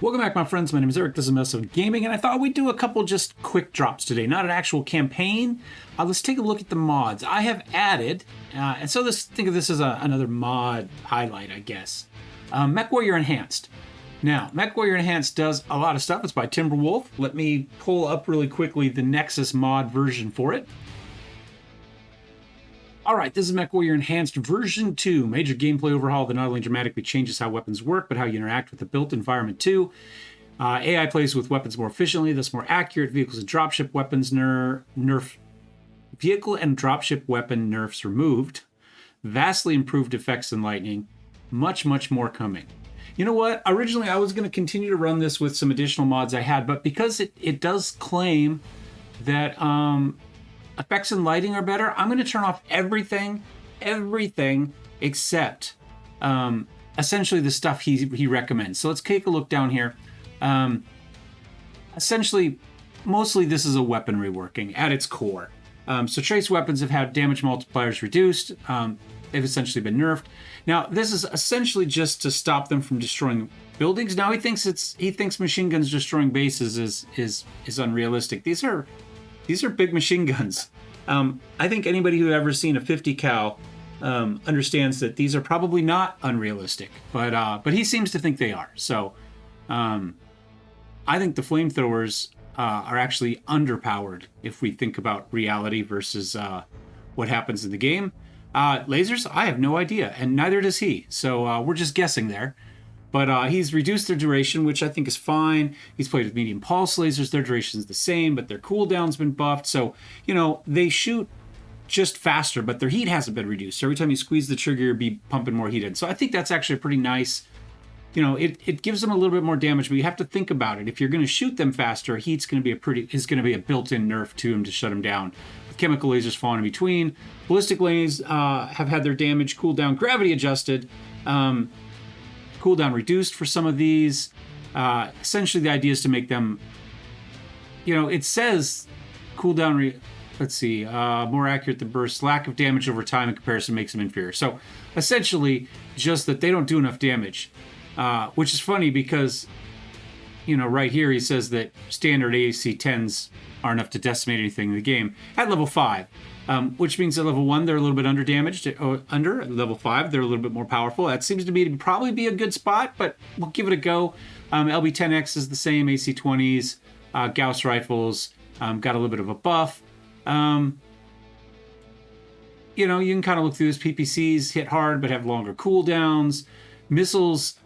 Welcome back, my friends. My name is Eric. This is Mess of Gaming, and I thought we'd do a couple just quick drops today, not an actual campaign. Let's take a look at the mods I have added, and so think of this as another mod highlight, I guess. Mechwarrior Enhanced. Now, Mechwarrior Enhanced does a lot of stuff. It's by Timberwolf. Let me pull up really quickly the Nexus mod version for it. Alright, this is Mechwarrior Enhanced version 2. Major gameplay overhaul that not only dramatically changes how weapons work, but how you interact with the built environment too. AI plays with weapons more efficiently, thus more accurate. Vehicles and dropship weapons Vehicle and dropship weapon nerfs removed. Vastly improved effects and lightning. Much, much more coming. You know what? Originally, I was going to continue to run this with some additional mods I had, but because it does claim that effects and lighting are better, I'm going to turn off everything except essentially the stuff he recommends. So let's take a look down here. Essentially, mostly this is a weapon reworking at its core. So trace weapons have had damage multipliers reduced. They've essentially been nerfed. Now, this is essentially just to stop them from destroying buildings. Now he thinks machine guns destroying bases is unrealistic. These are big machine guns. I think anybody who ever seen a 50 cal understands that these are probably not unrealistic, but he seems to think they are. So I think the flamethrowers are actually underpowered if we think about reality versus what happens in the game. Lasers, I have no idea, and neither does he. So we're just guessing there. But he's reduced their duration, which I think is fine. He's played with medium pulse lasers. Their duration is the same, but their cooldown's been buffed. So, you know, they shoot just faster, but their heat hasn't been reduced. So every time you squeeze the trigger, you'll be pumping more heat in. So I think that's actually pretty nice. You know, it gives them a little bit more damage, but you have to think about it. If you're going to shoot them faster, heat's going to be a built-in nerf to them to shut them down. With chemical lasers falling in between. Ballistic lasers have had their damage cooldown gravity adjusted. Cooldown reduced for some of these. Essentially, the idea is to make them, you know, it says cooldown, more accurate than burst. Lack of damage over time in comparison makes them inferior. So essentially, just that they don't do enough damage, which is funny because, you know, right here he says that standard AAC 10s are enough to decimate anything in the game at level 5. Which means at level 1, they're a little bit under damaged. At level 5, they're a little bit more powerful. That seems to me to probably be a good spot, but we'll give it a go. LB10X is the same, AC-20s, Gauss rifles, got a little bit of a buff. You know, you can kind of look through this. PPCs hit hard, but have longer cooldowns. Missiles,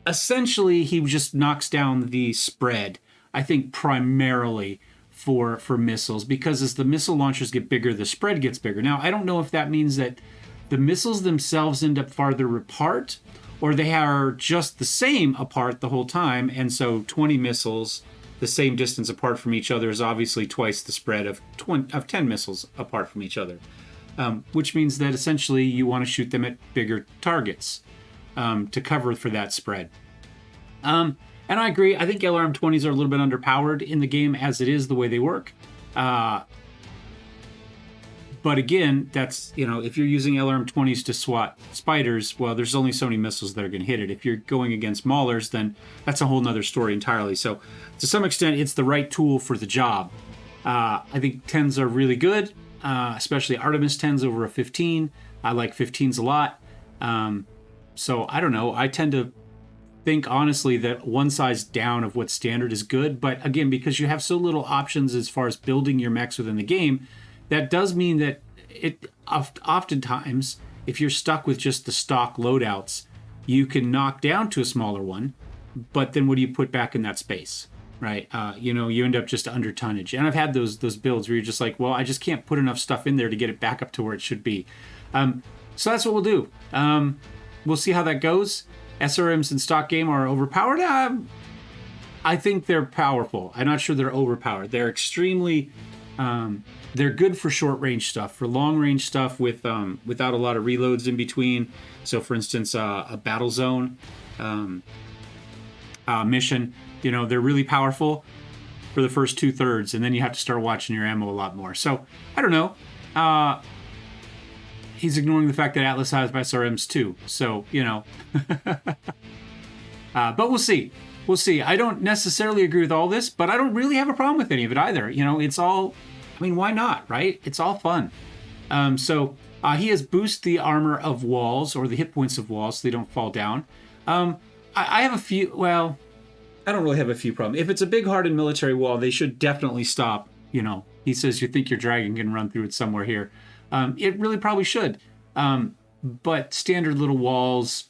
essentially, he just knocks down the spread, I think, primarily for missiles, because as the missile launchers get bigger, the spread gets bigger. Now, I don't know if that means that the missiles themselves end up farther apart, or they are just the same apart the whole time, and so 20 missiles the same distance apart from each other is obviously twice the spread of 10 missiles apart from each other, which means that essentially you want to shoot them at bigger targets to cover for that spread. And I agree. I think LRM-20s are a little bit underpowered in the game as it is, the way they work. But again, that's, you know, if you're using LRM-20s to swat spiders, well, there's only so many missiles that are going to hit it. If you're going against maulers, then that's a whole nother story entirely. So to some extent, it's the right tool for the job. I think 10s are really good, especially Artemis 10s over a 15. I like 15s a lot. So I don't know. I tend to think honestly that one size down of what's standard is good, but again, because you have so little options as far as building your mechs within the game, that does mean that oftentimes, if you're stuck with just the stock loadouts, you can knock down to a smaller one, but then what do you put back in that space, right? You know, you end up just under tonnage, and I've had those builds where you're just like, well, I just can't put enough stuff in there to get it back up to where it should be. So that's what we'll do. We'll see how that goes. SRMs in stock game are overpowered. I think they're powerful. I'm not sure they're overpowered. They're extremely, they're good for short range stuff. For long range stuff without a lot of reloads in between. So for instance, a battle zone mission, you know, they're really powerful for the first 2/3, and then you have to start watching your ammo a lot more. So I don't know. He's ignoring the fact that Atlas has SRMs too. So, you know, But we'll see. We'll see. I don't necessarily agree with all this, but I don't really have a problem with any of it either. You know, it's all, I mean, why not, right? It's all fun. He has boost the armor of walls, or the hit points of walls, so they don't fall down. I have a few, well, I don't really have a few problems. If it's a big hardened military wall, they should definitely stop. You know, he says, you think your dragon can run through it somewhere here. It really probably should. But standard little walls,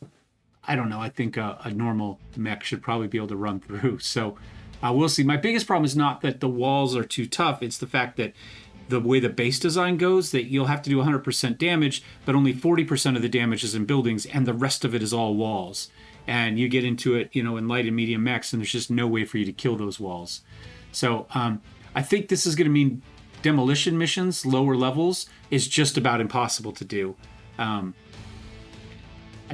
I don't know. I think a normal mech should probably be able to run through. So we'll see. My biggest problem is not that the walls are too tough. It's the fact that the way the base design goes, that you'll have to do 100% damage, but only 40% of the damage is in buildings, and the rest of it is all walls. And you get into it, you know, in light and medium mechs, and there's just no way for you to kill those walls. So I think this is going to mean demolition missions, lower levels, is just about impossible to do. I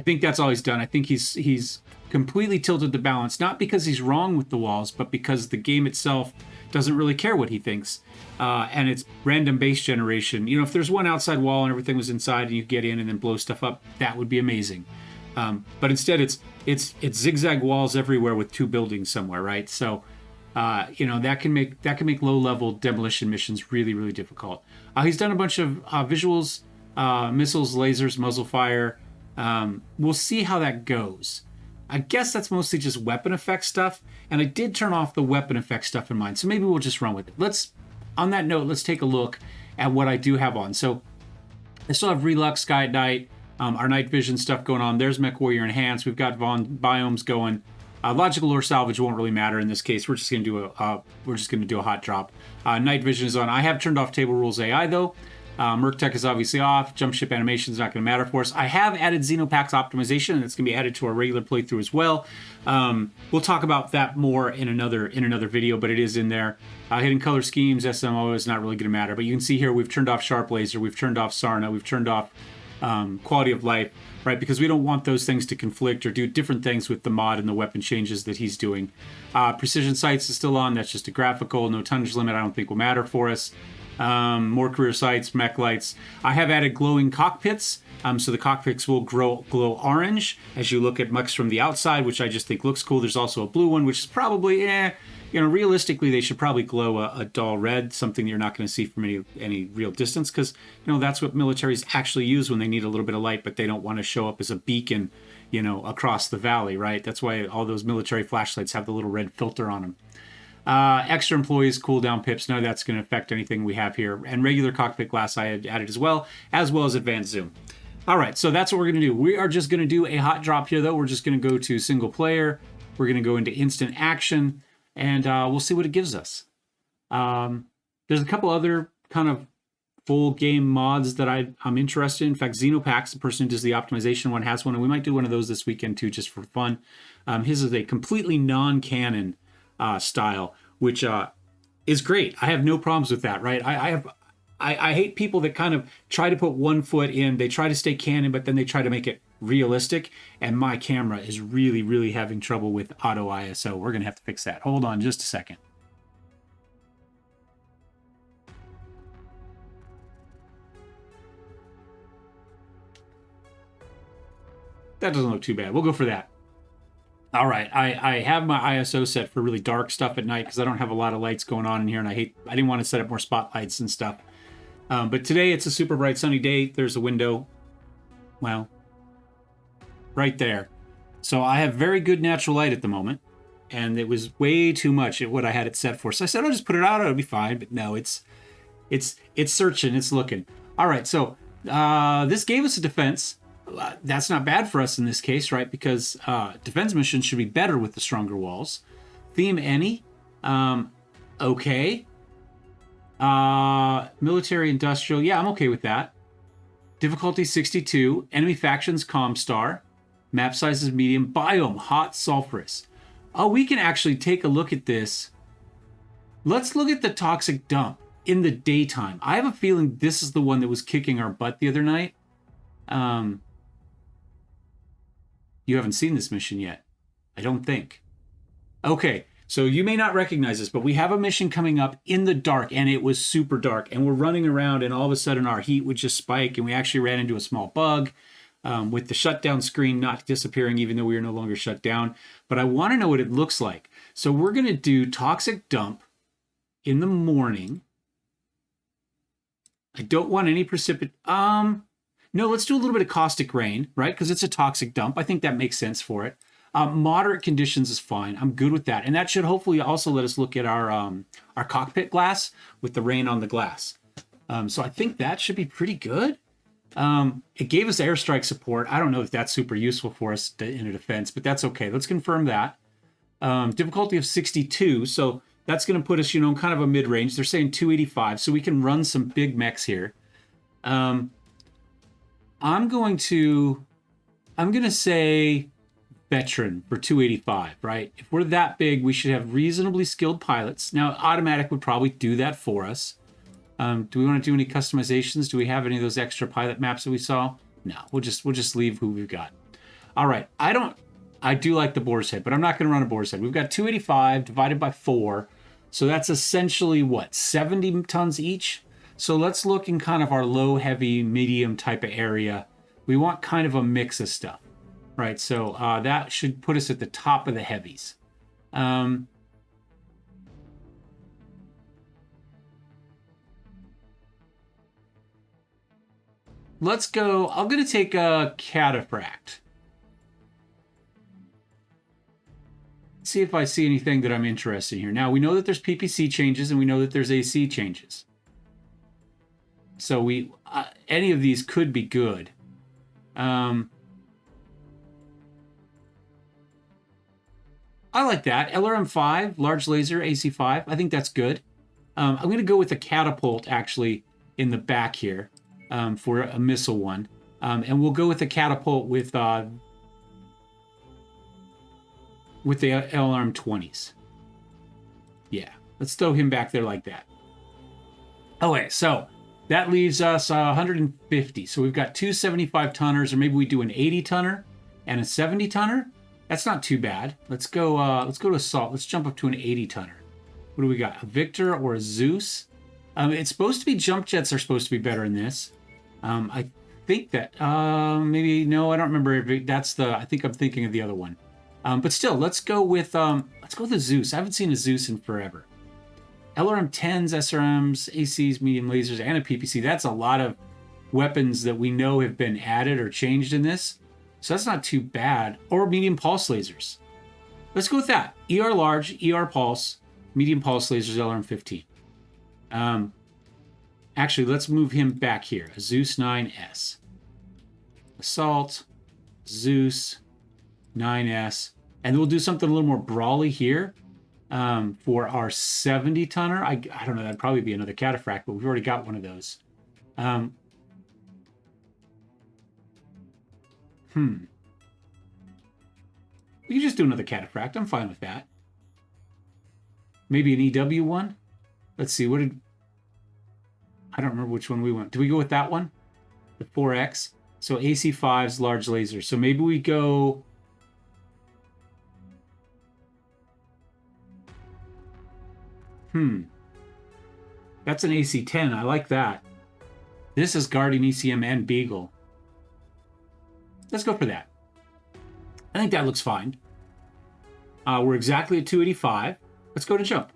think that's all he's done. I think he's completely tilted the balance, not because he's wrong with the walls, but because the game itself doesn't really care what he thinks. And it's random base generation. You know, if there's one outside wall and everything was inside and you get in and then blow stuff up, that would be amazing. But instead it's zigzag walls everywhere with two buildings somewhere, right? So you know, that can make low level demolition missions really, really difficult. He's done a bunch of visuals, missiles, lasers, muzzle fire. We'll see how that goes. I guess that's mostly just weapon effect stuff, and I did turn off the weapon effect stuff in mine, so maybe we'll just run with it. On that note, let's take a look at what I do have on. So I still have Relux, Sky at Night, our night vision stuff going on. There's Mechwarrior Enhanced. We've got biomes going. Logical or salvage won't really matter in this case. We're just going to do a hot drop. Night vision is on. I have turned off table rules AI though. Merc Tech is obviously off. Jump ship animation is not going to matter for us. I have added Xenopax optimization, and it's going to be added to our regular playthrough as well. We'll talk about that more in another video, but it is in there. Hidden color schemes, SMO is not really going to matter, but you can see here we've turned off Sharp Laser, we've turned off Sarna, we've turned off quality of life, right? Because we don't want those things to conflict or do different things with the mod and the weapon changes that he's doing. Precision sights is still on. That's just a graphical. No tonnage limit I don't think will matter for us. More career sights, mech lights. I have added glowing cockpits, so the cockpits will glow orange as you look at mechs from the outside, which I just think looks cool. There's also a blue one, which is probably, you know, realistically they should probably glow a dull red, something you're not going to see from any real distance, because you know that's what militaries actually use when they need a little bit of light, but they don't want to show up as a beacon, you know, across the valley, right? That's why all those military flashlights have the little red filter on them. Extra employees, cooldown pips, none of that's going to affect anything we have here. And regular cockpit glass I had added as well as advanced zoom. All right, so that's what we're going to do. We are just going to do a hot drop here, though. We're just going to go to single player. We're going to go into instant action, and we'll see what it gives us. There's a couple other kind of full game mods that I'm interested in. In fact, Xenopax, the person who does the optimization one, has one, and we might do one of those this weekend too, just for fun. His is a completely non-canon style, which is great. I have no problems with that, right? I hate people that kind of try to put one foot in, they try to stay canon, but then they try to make it realistic, and my camera is really, really having trouble with auto ISO. We're going to have to fix that. Hold on just a second. That doesn't look too bad. We'll go for that. All right, I have my ISO set for really dark stuff at night because I don't have a lot of lights going on in here, and I didn't want to set up more spotlights and stuff. But today it's a super bright sunny day. There's a window, well, right there. So I have very good natural light at the moment, and it was way too much at what I had it set for. So I said, I'll just put it out, it'll be fine. But no, it's searching, it's looking. All right, so this gave us a defense. That's not bad for us in this case, right? Because defense missions should be better with the stronger walls. Theme any. Okay. Military industrial. Yeah, I'm okay with that. Difficulty 62. Enemy factions Comstar. Map size is medium. Biome hot sulfurous. Oh, we can actually take a look at this. Let's look at the toxic dump in the daytime. I have a feeling this is the one that was kicking our butt the other night. You haven't seen this mission yet, I don't think. Okay, so you may not recognize this, but we have a mission coming up in the dark, and it was super dark, and we're running around, and all of a sudden our heat would just spike, and we actually ran into a small bug. with the shutdown screen not disappearing even though we are no longer shut down. But I want to know what it looks like. So we're going to do toxic dump in the morning. I don't want any no, let's do a little bit of caustic rain, right? Because it's a toxic dump. I think that makes sense for it. Moderate conditions is fine. I'm good with that. And that should hopefully also let us look at our cockpit glass with the rain on the glass. So I think that should be pretty good. It gave us airstrike support. I don't know if that's super useful for us in a defense, but that's okay. Let's confirm that. Difficulty of 62. So that's going to put us, you know, in kind of a mid-range. They're saying 285, so we can run some big mechs here. I'm going to say veteran for 285, right? If we're that big, we should have reasonably skilled pilots. Now, automatic would probably do that for us. Do we want to do any customizations? Do we have any of those extra pilot maps that we saw? No, we'll just leave who we've got. All right, I do like the Boar's Head, but I'm not going to run a Boar's Head. We've got 285 divided by 4. So that's essentially what, 70 tons each? So let's look in kind of our low, heavy, medium type of area. We want kind of a mix of stuff, right? So that should put us at the top of the heavies. Let's go. I'm going to take a Cataphract. See if I see anything that I'm interested in here. Now, we know that there's PPC changes and we know that there's AC changes. So any of these could be good. I like that. LRM5, large laser, AC5. I think that's good. I'm going to go with a catapult actually in the back here for a missile one. And we'll go with the catapult with the LRM20s. Yeah, let's throw him back there like that. Okay, so that leaves us 150. So we've got two 75-tonners, or maybe we do an 80-tonner and a 70-tonner. That's not too bad. Let's go to assault. Let's jump up to an 80-tonner. What do we got? A Victor or a Zeus? It's supposed to be jump jets are supposed to be better in this. I think that maybe no, I don't remember if that's I think I'm thinking of the other one. But still, let's go with the Zeus. I haven't seen a Zeus in forever. LRM-10s, SRMs, ACs, medium lasers, and a PPC. That's a lot of weapons that we know have been added or changed in this. So that's not too bad. Or medium pulse lasers. Let's go with that. ER large, ER pulse, medium pulse lasers, LRM-15. Actually, let's move him back here. A Zeus 9S. Assault, Zeus, 9S. And we'll do something a little more brawly here. For our 70-tonner, I don't know, that'd probably be another Cataphract, but we've already got one of those. We can just do another Cataphract. I'm fine with that. Maybe an EW one? Let's see, I don't remember which one we went. Do we go with that one? The 4X? So AC5's large laser. So maybe we go... That's an AC-10. I like that. This is Guardian, ECM, and Beagle. Let's go for that. I think that looks fine. We're exactly at 285. Let's go to jump.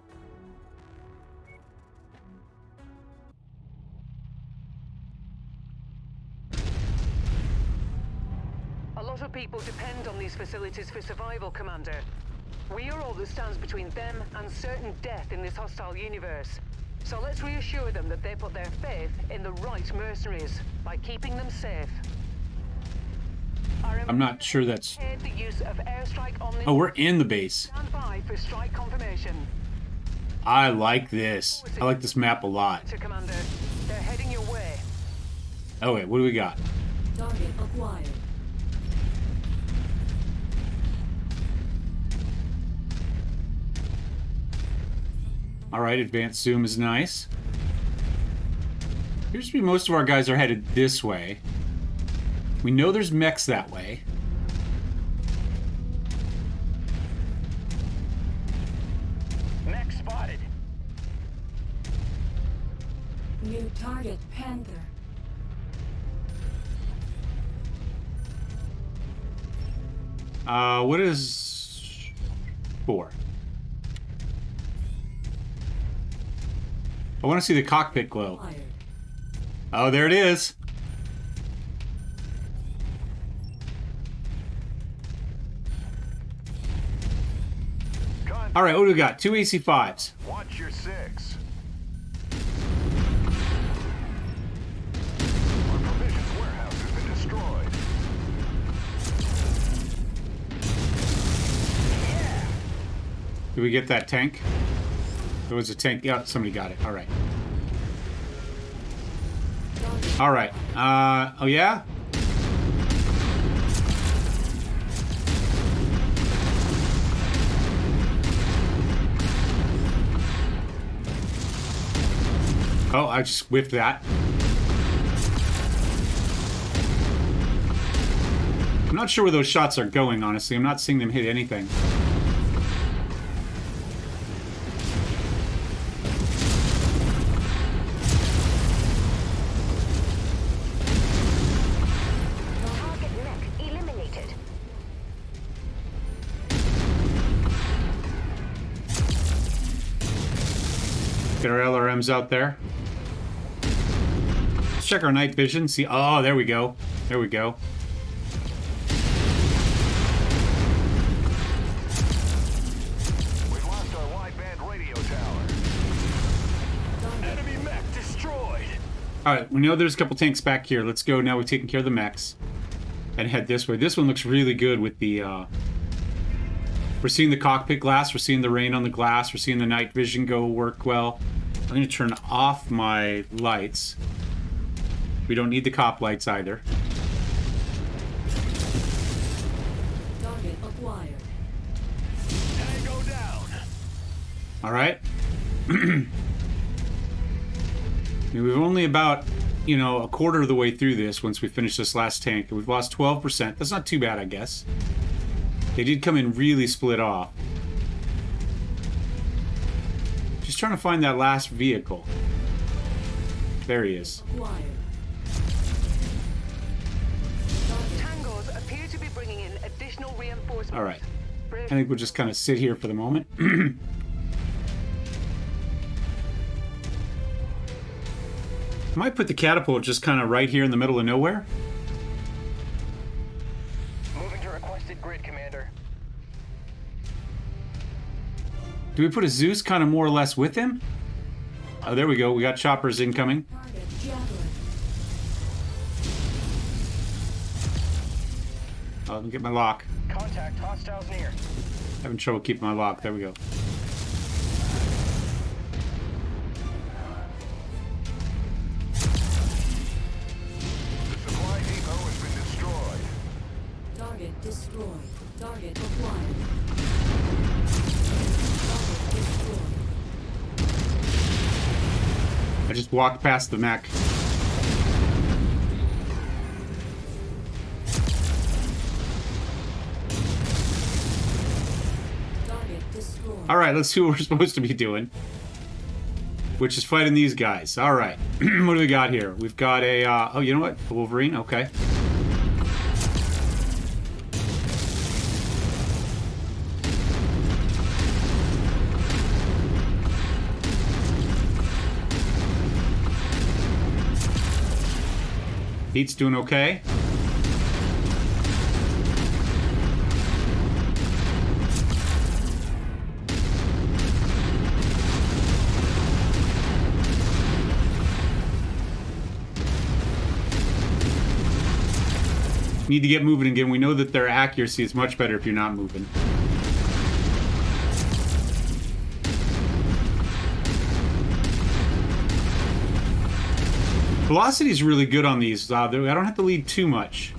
A lot of people depend on these facilities for survival, Commander. We are all that stands between them and certain death in this hostile universe. So let's reassure them that they put their faith in the right mercenaries by keeping them safe. I'm not sure that's... The use of airstrike on Oh, we're in the base. Stand by for strike confirmation. I like this. I like this map a lot. Commander, they're heading your way. Okay, what do we got? Target acquired. All right, advanced zoom is nice. Appears to be most of our guys are headed this way. We know there's mechs that way. Mech spotted. New target, Panther. What is 4? I want to see the cockpit glow. Oh, there it is. All right, what do we got? 2 AC5s. Watch your 6. Our provisions warehouse has been destroyed. Did we get that tank? There was a tank. Yeah, somebody got it. All right. All right. Oh yeah? Oh, I just whiffed that. I'm not sure where those shots are going, honestly. I'm not seeing them hit anything. Target mech eliminated. Get our LRMs out there. Let's check our night vision. See, oh, there we go. There we go. We've lost our wideband radio tower. Enemy mech destroyed. All right, we know there's a couple tanks back here. Let's go now. We've taken care of the mechs and head this way. This one looks really good with the. We're seeing the cockpit glass. We're seeing the rain on the glass. We're seeing the night vision go work well. I'm going to turn off my lights. We don't need the cop lights either. Target acquired. Tango down. All right. I mean, we've only about, you know, a quarter of the way through this once we finish this last tank. We've lost 12%. That's not too bad, I guess. They did come in really split off. Just trying to find that last vehicle. There he is. Acquired. Tangos appear to be bringing in additional reinforcements. All right. I think we'll just kind of sit here for the moment. I might put the catapult just kind of right here in the middle of nowhere. Moving to requested grid, Commander. Do we put a Zeus kind of more or less with him? Oh, there we go. We got choppers incoming. Target javelin. Oh, let me get my lock. Contact hostiles near. Having trouble keeping my lock. There we go. The supply depot has been destroyed. Target destroyed. Target acquired. Target destroyed. I just walked past the mech. Target destroyed. All right, let's see what we're supposed to be doing. Which is fighting these guys. All right. What do we got here? We've got a... oh, you know what? A Wolverine? Okay. Pete's doing okay. Need to get moving again. We know that their accuracy is much better if you're not moving. Velocity is really good on these. I don't have to lead too much.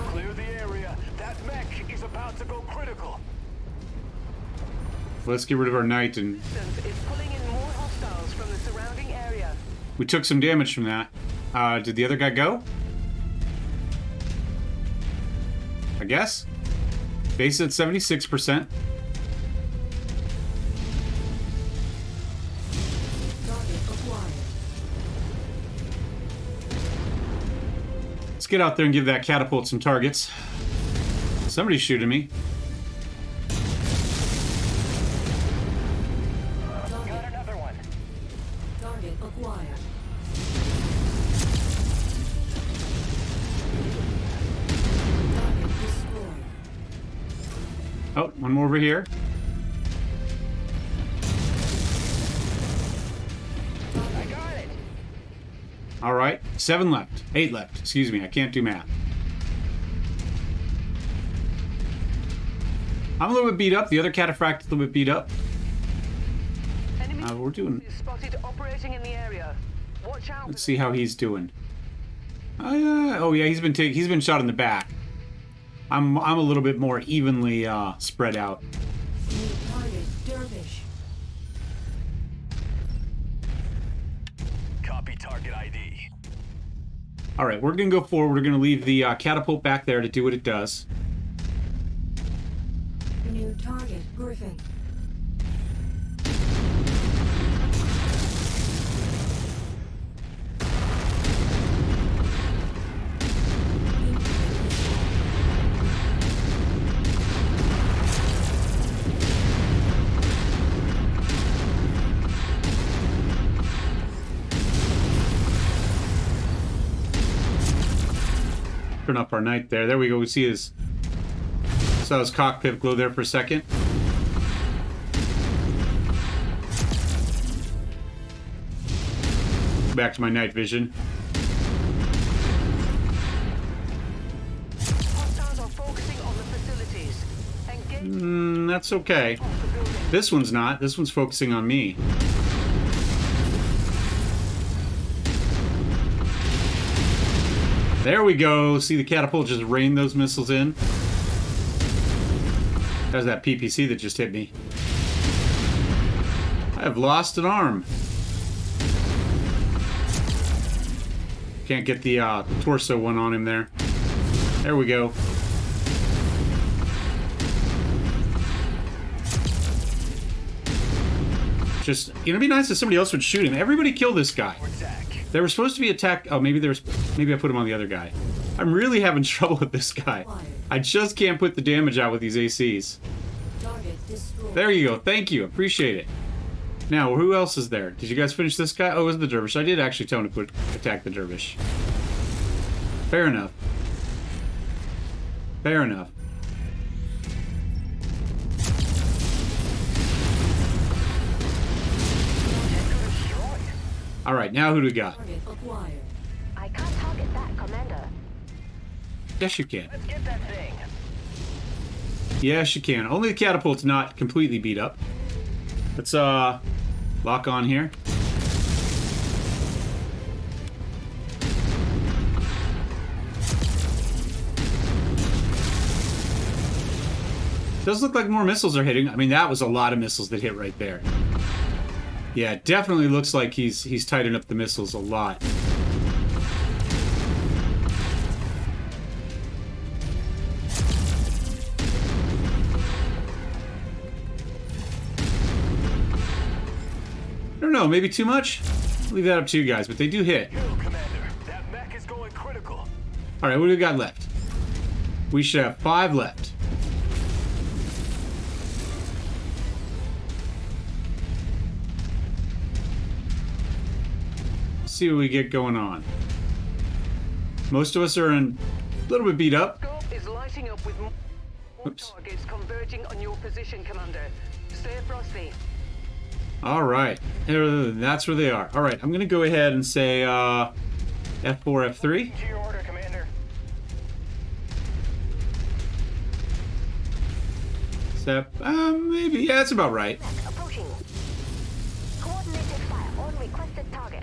Clear the area. That mech is about to go critical. Let's get rid of our knight, and Resistance is pulling in more hostiles from the surrounding area. we took some damage from that. Did the other guy go? I guess. Base at 76%. Target acquired. Let's get out there and give that catapult some targets. Somebody's shooting me. Got another one. Target acquired. Target destroyed. Oh, one more over here. I got it. All right, 7 left. 8 left. Excuse me, I can't do math. I'm a little bit beat up. The other Cataphract is a little bit beat up. Enemy We're doing... is spotted operating in the area. Watch out. Let's see how he's doing. Oh yeah, he's been shot in the back. I'm a little bit more evenly spread out. New target Dervish. Copy target ID. All right, we're gonna go forward. We're gonna leave the catapult back there to do what it does. New target Griffin. Turn up our night there. There we go. We see his... Saw his cockpit glow there for a second. Back to my night vision. Hostiles are focusing on the facilities. Engage That's okay. off the building. This one's not. This one's focusing on me. There we go. See the catapult just rain those missiles in. There's that PPC that just hit me. I have lost an arm. Can't get the torso one on him there. There we go. Just, it'd be nice if somebody else would shoot him. Everybody kill this guy. Attack. They were supposed to be attacked. Oh, maybe I put him on the other guy. I'm really having trouble with this guy. I just can't put the damage out with these ACs. Target destroyed. There you go. Thank you. Appreciate it. Now, who else is there? Did you guys finish this guy? Oh, it was the dervish. I did actually tell him to attack the dervish. Fair enough. Fair enough. All right, now who do we got? Target acquired. I can't target that, Commander. Yes, you can. Let's get that thing. Yes, you can. Only the catapult's not completely beat up. Let's lock on here. Does look like more missiles are hitting. I mean, that was a lot of missiles that hit right there. Yeah, it definitely looks like he's tightened up the missiles a lot. I don't know, maybe too much? I'll leave that up to you guys, but they do hit. Yo, Commander. That mech is going critical. All right, what do we got left? We should have 5 left. See what we get going on. Most of us are in a little bit beat up. Scope is lighting up with more Oops. targets converging on your position, Commander. Stay frosty. All right, that's where they are. All right, I'm gonna go ahead and say F4, F3. To your order, Commander. Maybe, yeah, that's about right. Approaching. Coordinated fire on requested target.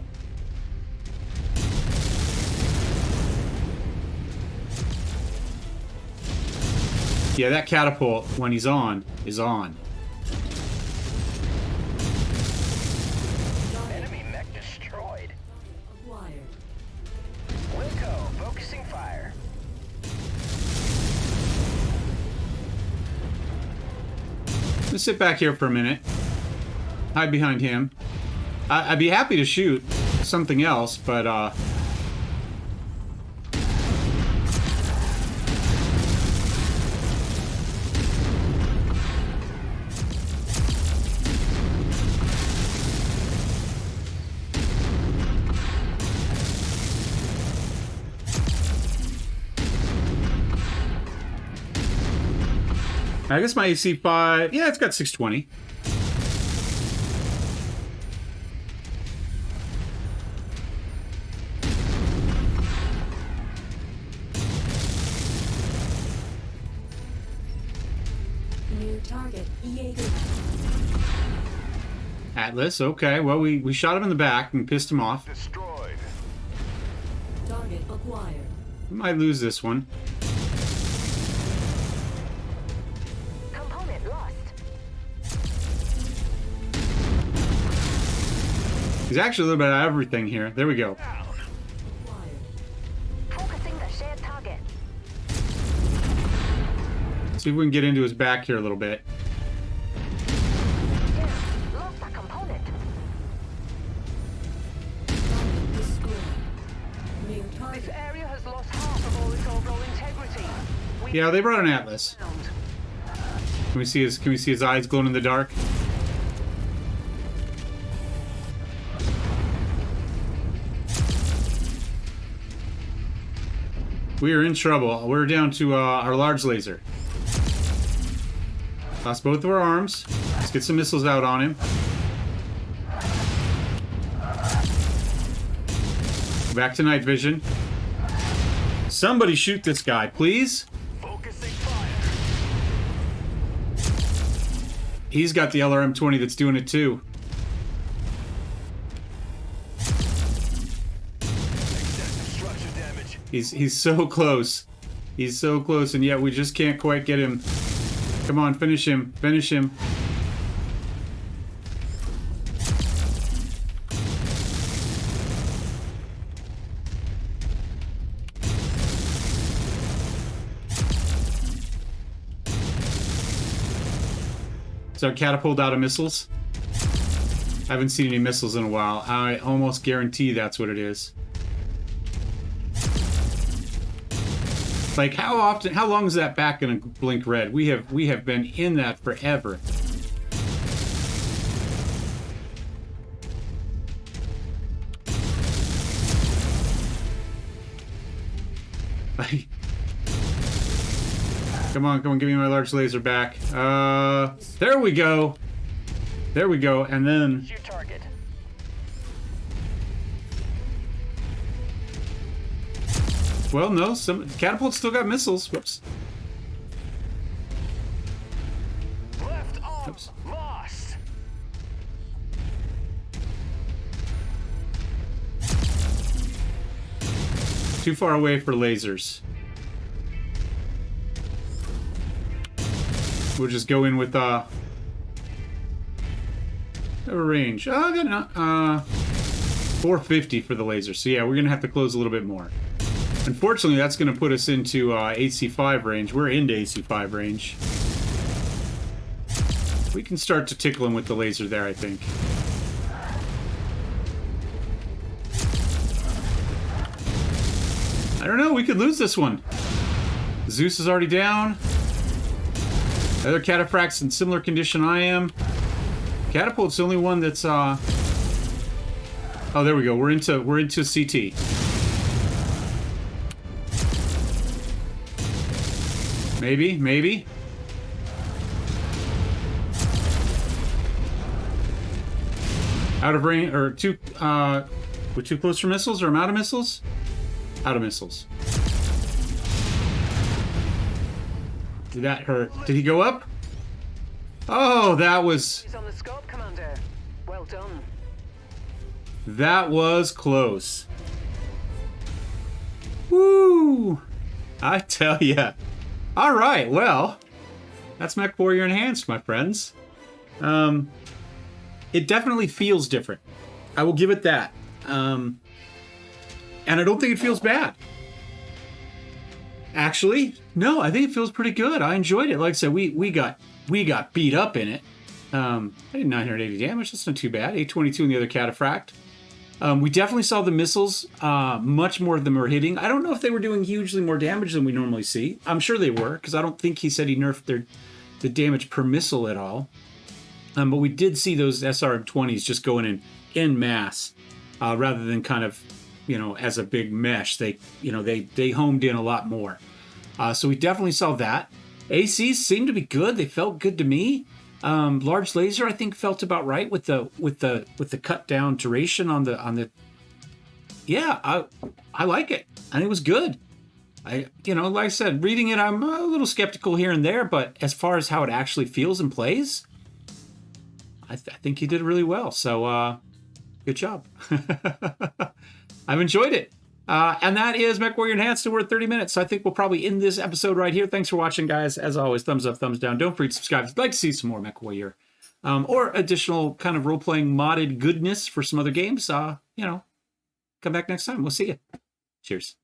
Yeah, that catapult, when he's on, is on. Enemy mech destroyed. Acquired. Wilco, focusing fire. Let's sit back here for a minute. Hide behind him. I'd be happy to shoot something else, but I guess my AC5, yeah, it's got 620. New target Jaeger. Atlas, okay. Well, we shot him in the back and pissed him off. Destroyed. Target acquired. We might lose this one. Component lost. He's actually a little bit of everything here. There we go. Down. Acquired. Focusing the shared target. See if we can get into his back here a little bit. Yes, lost a component. Target destroyed. New This target. area has lost half of all its overall integrity. We Yeah, they brought an Atlas. found. Can we see his eyes glowing in the dark? We are in trouble. We're down to our large laser. Lost both of our arms. Let's get some missiles out on him. Back to night vision. Somebody shoot this guy, please. Focusing fire. He's got the LRM-20 that's doing it too. Excessive structure damage. He's so close. He's so close, and yet we just can't quite get him. Come on, finish him. Finish him. Is our catapult out of missiles? I haven't seen any missiles in a while. I almost guarantee that's what it is. Like, how long is that back gonna blink red? We have been in that forever. Come on, give me my large laser back. There we go. There we go, and then... Your target. Well, no, some catapults still got missiles. Whoops. Left arm Oops. lost. Too far away for lasers. We'll just go in with a range. Oh, I got 450 for the laser. So yeah, we're gonna have to close a little bit more. Unfortunately, that's gonna put us into AC5 range. We're into AC5 range. We can start to tickle him with the laser there, I think. I don't know. We could lose this one. Zeus is already down. The other Cataphract's in similar condition I am. Catapult's the only one that's oh, there we go. We're into CT. Maybe. Out of range, or too we're too close for missiles, or I'm out of missiles? Out of missiles. Did that hurt? Did he go up? Oh, that was... He's on the scope, Commander. Well done. That was close. Woo! I tell ya. All right, well, that's Mechwarrior Enhanced, my friends. It definitely feels different. I will give it that. And I don't think it feels bad. Actually, no, I think it feels pretty good. I enjoyed it. Like I said, we got beat up in it. I did 980 damage. That's not too bad. 822 in the other Cataphract. We definitely saw the missiles. Much more of them were hitting. I don't know if they were doing hugely more damage than we normally see. I'm sure they were, because I don't think he said he nerfed the damage per missile at all. But we did see those SRM-20s just going in mass, rather than kind of, as a big mesh. They homed in a lot more. So we definitely saw that. ACs seemed to be good. They felt good to me. Large laser, I think, felt about right with the cut down duration on the. Yeah, I like it. I think it was good. Like I said, reading it, I'm a little skeptical here and there, but as far as how it actually feels and plays, I think he did really well. So, good job. I've enjoyed it. And that is Mechwarrior Enhanced, and we're at 30 minutes. So I think we'll probably end this episode right here. Thanks for watching, guys. As always, thumbs up, thumbs down. Don't forget to subscribe if you'd like to see some more Mechwarrior. Or additional kind of role-playing modded goodness for some other games. Come back next time. We'll see you. Cheers.